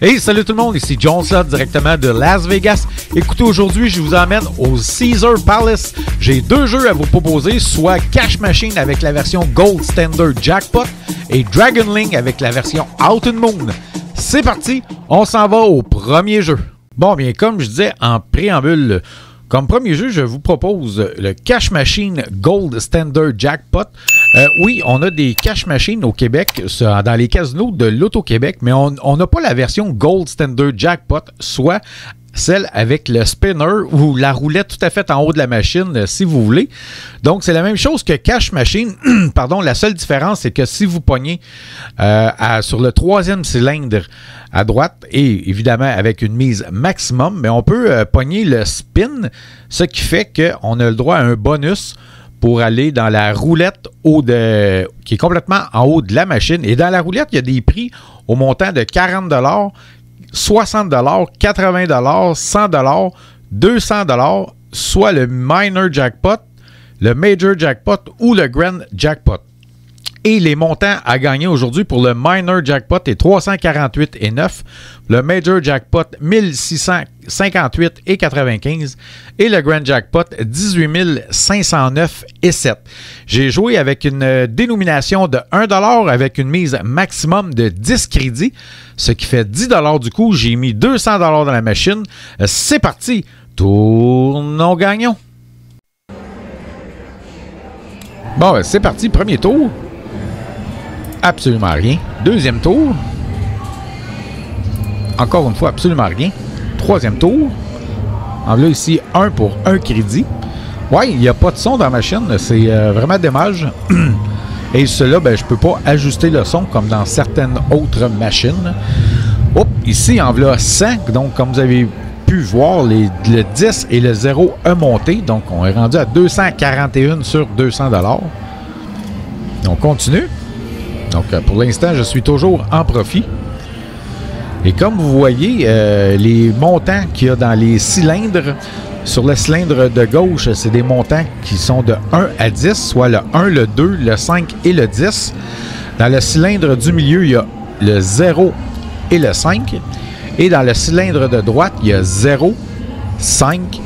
Hey, salut tout le monde, ici John Slott directement de Las Vegas. Écoutez, aujourd'hui, je vous emmène au Caesars Palace. J'ai deux jeux à vous proposer, soit Cash Machine avec la version Gold Standard Jackpot et Dragon Link avec la version Out and Moon. C'est parti, on s'en va au premier jeu. Bon, bien, comme je disais en préambule, comme premier jeu, je vous propose le Cash Machine Gold Standard Jackpot. Oui, on a des Cash Machines au Québec, dans les casinos de l'Auto-Québec, mais on n'a pas la version Gold Standard Jackpot, soit celle avec le spinner ou la roulette tout à fait en haut de la machine, si vous voulez. Donc, c'est la même chose que Cash Machine. Pardon, la seule différence, c'est que si vous pognez sur le troisième cylindre à droite, et évidemment avec une mise maximum, mais on peut pogner le spin, ce qui fait qu'on a le droit à un bonus pour aller dans la roulette qui est complètement en haut de la machine. Et dans la roulette, il y a des prix au montant de 40 $, 60 $, 80 $, 100 $, 200 $, soit le minor jackpot, le major jackpot ou le grand jackpot. Et les montants à gagner aujourd'hui pour le minor jackpot est 348,9, le major jackpot 1658,95 et le grand jackpot 18 509,7. J'ai joué avec une dénomination de 1 $ avec une mise maximum de 10 crédits, ce qui fait 10 $ du coup. J'ai mis 200 $ dans la machine. C'est parti, tournons gagnons. Bon, ben, c'est parti, premier tour. Absolument rien. Deuxième tour. Encore une fois, absolument rien. Troisième tour. En là, ici, 1 pour 1 crédit. Ouais, il n'y a pas de son dans la machine. C'est vraiment dommage. Et cela, ben, je ne peux pas ajuster le son comme dans certaines autres machines. Hop, ici, en là 100. Donc, comme vous avez pu voir, le 10 et le 0 ont monté. Donc, on est rendu à 241 sur 200 $. On continue. Donc, pour l'instant, je suis toujours en profit. Et comme vous voyez, les montants qu'il y a dans les cylindres, sur le cylindre de gauche, c'est des montants qui sont de 1 à 10, soit le 1, le 2, le 5 et le 10. Dans le cylindre du milieu, il y a le 0 et le 5. Et dans le cylindre de droite, il y a 0, 5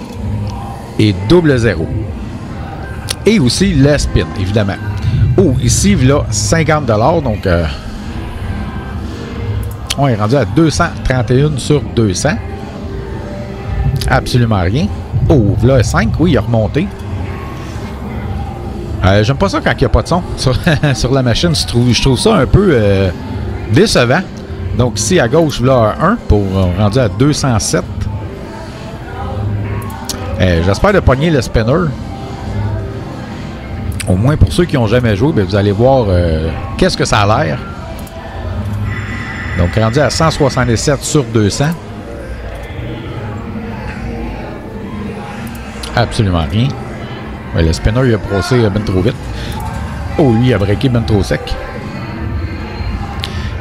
et double 0. Et aussi le spin, évidemment. Oh, ici, là, 50 $. Donc, on est rendu à 231 sur 200. Absolument rien. Oh, là, 5, oui, il a remonté. J'aime pas ça quand il n'y a pas de son sur la machine. Je trouve ça un peu décevant. Donc, ici, à gauche, là, 1 pour rendu à 207. J'espère de pogner le spinner. Au moins, pour ceux qui n'ont jamais joué, bien, vous allez voir qu'est-ce que ça a l'air. Donc, rendu à 167 sur 200. Absolument rien. Ouais, le spinner, il a brossé ben trop vite. Oh, lui, il a breaké ben trop sec.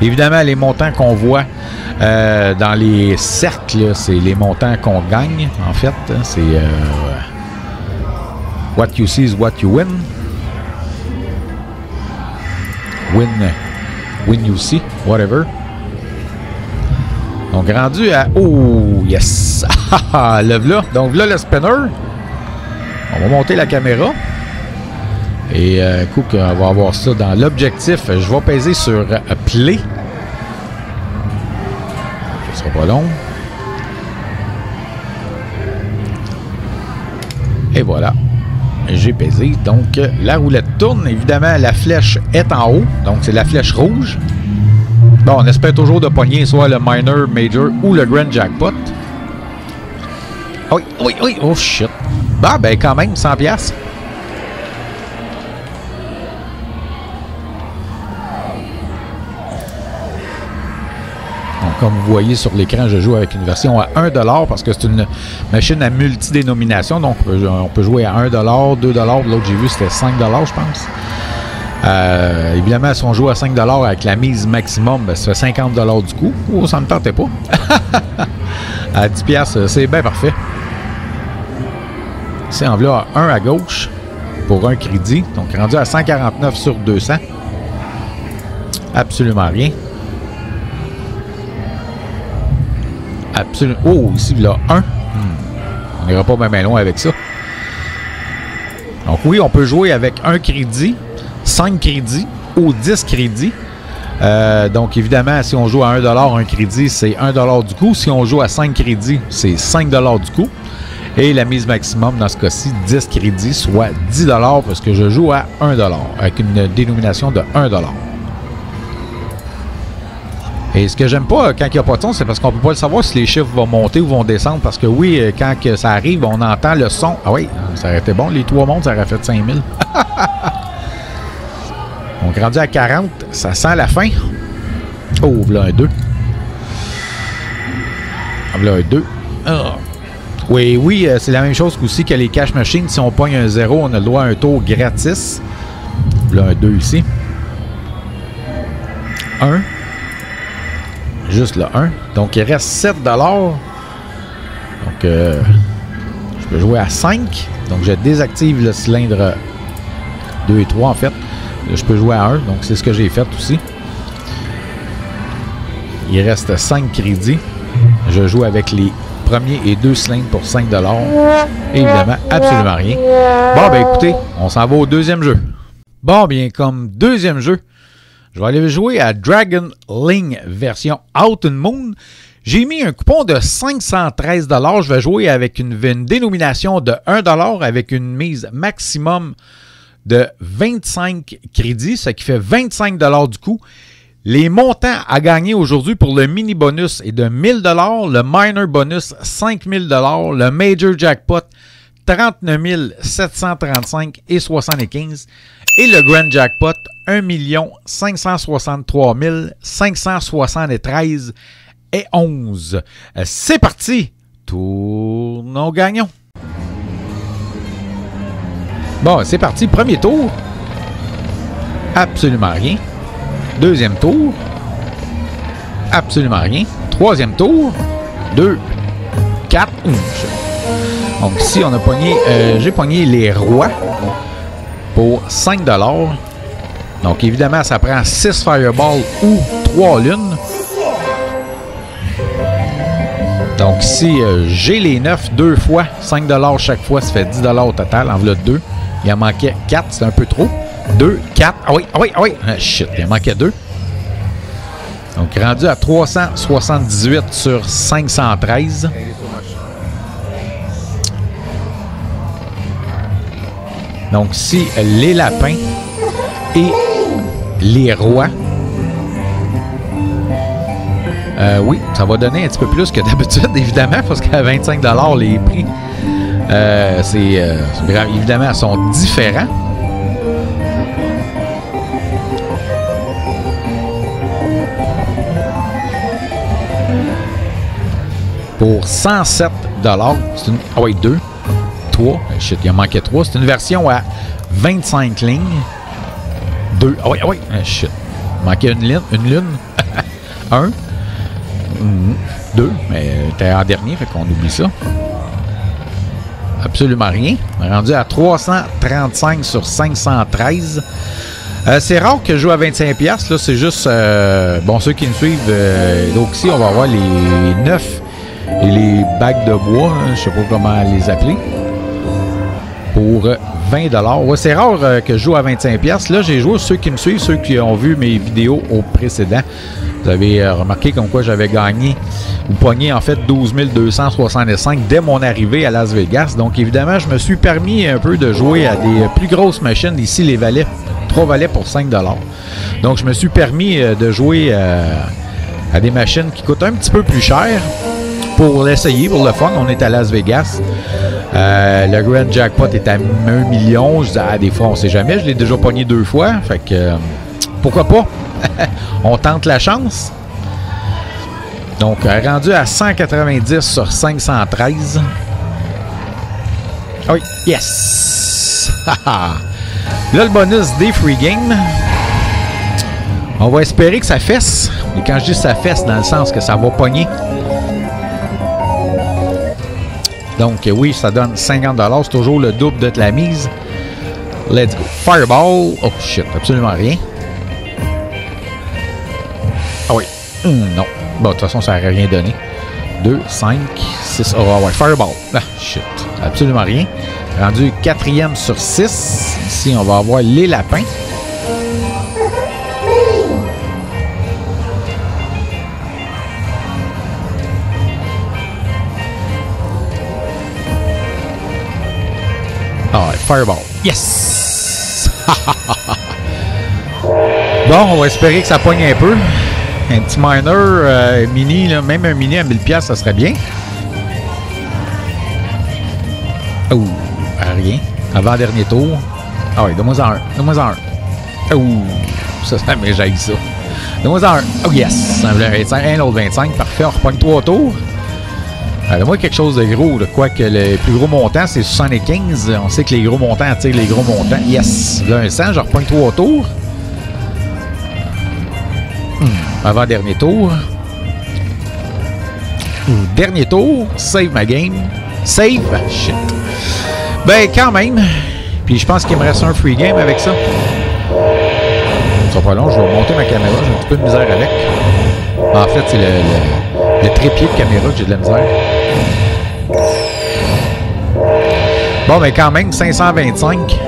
Évidemment, les montants qu'on voit dans les cercles, c'est les montants qu'on gagne, en fait. C'est what you see is what you win. Win you see, whatever. Donc, rendu à... Oh, yes! Le v'là. Donc, là, le spinner. On va monter la caméra. Et, coup, on va avoir ça dans l'objectif. Je vais peser sur Play. Ce sera pas long. Et voilà. J'ai pesé. Donc, la roulette tourne. Évidemment, la flèche est en haut. Donc, c'est la flèche rouge. Bon, on espère toujours de pogner soit le minor, major ou le grand jackpot. Oui, oui, oui. Oh, shit. Bah, ben, quand même, 100 $. Donc, comme vous voyez sur l'écran, je joue avec une version à 1 $ parce que c'est une machine à multidénomination. Donc, on peut jouer à 1 $, 2 $. L'autre, j'ai vu, c'était 5 $, je pense. Évidemment, si on joue à 5 $ avec la mise maximum, ben, ça fait 50 $ du coup. Oh, ça ne me tentait pas. À 10 $, c'est bien parfait. C'est en voilà 1 à gauche pour un crédit. Donc, rendu à 149 sur 200. Absolument rien. Absolument. Oh, ici, il y a 1. On n'ira pas bien loin avec ça. Donc oui, on peut jouer avec 1 crédit, 5 crédits ou 10 crédits. Donc évidemment, si on joue à 1$ un crédit, c'est 1$ du coup. Si on joue à 5 crédits, c'est 5$ du coup. Et la mise maximum, dans ce cas-ci, 10 crédits, soit 10$ parce que je joue à 1$, avec une dénomination de 1$. Et ce que j'aime pas quand il n'y a pas de son, c'est parce qu'on peut pas le savoir si les chiffres vont monter ou vont descendre. Parce que oui, quand que ça arrive, on entend le son. Ah oui, ça aurait été bon. Les 3 montres, ça aurait fait 5000. Donc rendu à 40, ça sent la fin. Oh, voilà un 2. Voilà un 2. Ah. Oui, c'est la même chose aussi que les cash machines. Si on pogne un 0, on a le droit à un tour gratis. Là, un 2 ici. 1. Juste le 1. Donc, il reste 7$. Donc, je peux jouer à 5. Donc, je désactive le cylindre 2 et 3, en fait. Là, je peux jouer à 1. Donc, c'est ce que j'ai fait aussi. Il reste 5 crédits. Je joue avec les premiers et 2 cylindres pour 5$. Évidemment, absolument rien. Bon, ben écoutez, on s'en va au deuxième jeu. Bon, bien, comme deuxième jeu, je vais aller jouer à Dragon Link version Out and Moon. J'ai mis un coupon de 513$. Je vais jouer avec une dénomination de 1$ avec une mise maximum de 25 crédits, ce qui fait 25$ du coup. Les montants à gagner aujourd'hui pour le mini bonus est de 1000$, le minor bonus 5000$, le major jackpot 39 735 et 75 et le grand jackpot 1 563 573 et 11. C'est parti! Tournons gagnons! Bon, c'est parti. Premier tour. Absolument rien. Deuxième tour. Absolument rien. Troisième tour. 2, 4. Donc ici, on a pogné, j'ai pogné les rois pour 5$. Donc évidemment, ça prend 6 fireballs ou 3 lunes. Donc ici, j'ai les 9 deux fois. 5$ chaque fois, ça fait 10$ au total. En voilà 2. Il en manquait 4, c'est un peu trop. 2, 4. Ah oui, ah oui, ah oui. Ah, shit, il en manquait 2. Donc rendu à 378 sur 513. Donc si les lapins et les rois. Oui, ça va donner un petit peu plus que d'habitude, évidemment, parce qu'à 25$ les prix, évidemment, ils sont différents. Pour 107$, c'est une... Ah oui, 2, 3, shit, il en manquait 3. C'est une version à 25 lignes. 2, ah oui, shit. Il manquait une lune. 1, 2, mais t'es en dernier, fait qu'on oublie ça. Absolument rien. On est rendu à 335 sur 513. C'est rare que je joue à 25$. Là, c'est juste... bon, ceux qui me suivent, donc ici, on va avoir les 9 et les bagues de bois. Hein, je sais pas comment les appeler. Pour 20$. Ouais, c'est rare que je joue à 25$. Là, j'ai joué, ceux qui me suivent, ceux qui ont vu mes vidéos au précédent. Vous avez remarqué comme quoi j'avais gagné ou pogné en fait 12 265 dès mon arrivée à Las Vegas. Donc évidemment, je me suis permis un peu de jouer à des plus grosses machines. Ici, les valets, 3 valets pour 5$. Donc je me suis permis de jouer à des machines qui coûtent un petit peu plus cher pour l'essayer, pour le fun. On est à Las Vegas. Le Grand Jackpot est à 1 million. Je dis, des fois, on sait jamais. Je l'ai déjà pogné 2 fois. Fait que pourquoi pas? On tente la chance. Donc, rendu à 190 sur 513. Oui, yes! Là, le bonus des free games. On va espérer que ça fesse. Et quand je dis ça fesse, dans le sens que ça va pogner. Donc, oui, ça donne 50$. C'est toujours le double de la mise. Let's go. Fireball. Oh, shit. Absolument rien. Ah oui. Non. Bon, de toute façon, ça n'aurait rien donné. 2, 5, 6. Oh, ouais, Fireball. Ah, shit. Absolument rien. Rendu 4e sur 6. Ici, on va avoir les lapins. Ah, ouais, Fireball. Yes! Bon, on va espérer que ça pogne un peu. Un petit miner mini, là, même un mini à 1000$, ça serait bien. Oh, rien. Avant-dernier tour. Ah oui, donne-moi en un. Donne-moi en un. Oh, ça me jaillit ça. Donne-moi en un. Oh yes! Un autre 25. Parfait, on repogne 3 tours. Donne-moi quelque chose de gros. Là. Quoique le plus gros montant, c'est 75. On sait que les gros montants attirent les gros montants. Yes! Là, un 100, je repogne 3 tours. Avant-dernier tour. Dernier tour. Save ma game. Save. Shit. Ben, quand même. Puis je pense qu'il me reste un free game avec ça. Ça sera pas long. Je vais monter ma caméra. J'ai un petit peu de misère avec. En fait, c'est le trépied de caméra que j'ai de la misère. Bon, ben, quand même, 525.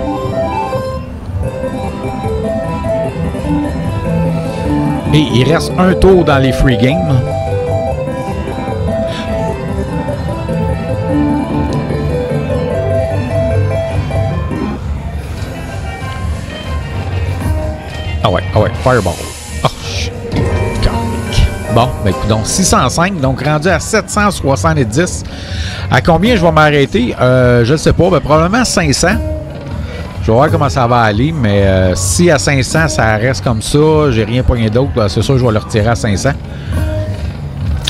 Et il reste un tour dans les free games. Ah ouais, Fireball. Oh, shit. Bon, ben écoute, donc 605, donc rendu à 770. À combien je vais m'arrêter? Je ne sais pas, ben probablement 500. Je vais voir comment ça va aller, mais si à 500, ça reste comme ça, j'ai rien pogné d'autre, ben, c'est sûr que je vais le retirer à 500.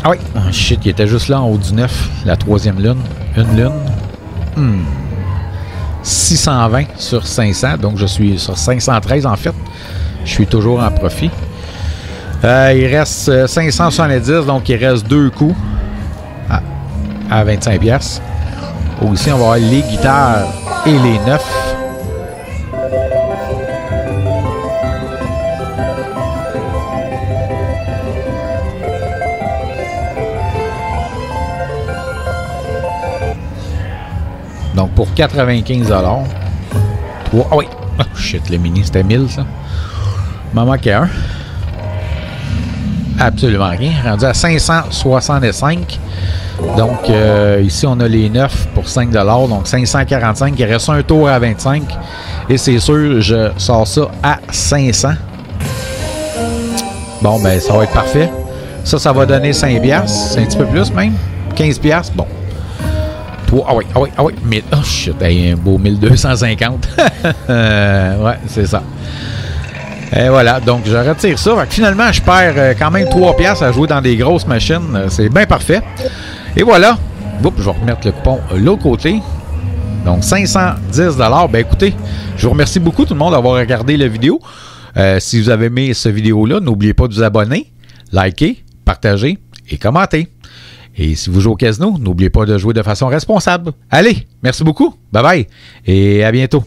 Ah oui, oh, shit, il était juste là en haut du 9, la 3e lune. Une lune. 620 sur 500, donc je suis sur 513 en fait. Je suis toujours en profit. Il reste 570, donc il reste 2 coups à 25$. Aussi, on va avoir les guitares et les 9. Donc, pour 95$. Ah oui! Oh shit, le mini, c'était 1000, ça. Il m'en manquait un. Absolument rien. Rendu à 565. Donc, ici, on a les 9 pour 5$. Donc, 545. Il reste un tour à 25. Et c'est sûr, je sors ça à 500. Bon, ben, ça va être parfait. Ça va donner 5$. C'est un petit peu plus, même. 15$. Bon. Ah oui. 1000. Oh shit, un beau 1250. Ouais, c'est ça. Et voilà, donc je retire ça. Fait que finalement, je perds quand même 3$ à jouer dans des grosses machines. C'est bien parfait. Et voilà. Oups, je vais remettre le coupon de l'autre côté. Donc 510$. Ben écoutez, je vous remercie beaucoup tout le monde d'avoir regardé la vidéo. Si vous avez aimé cette vidéo-là, n'oubliez pas de vous abonner, liker, partager et commenter. Et si vous jouez au casino, n'oubliez pas de jouer de façon responsable. Allez, merci beaucoup. Bye bye et à bientôt.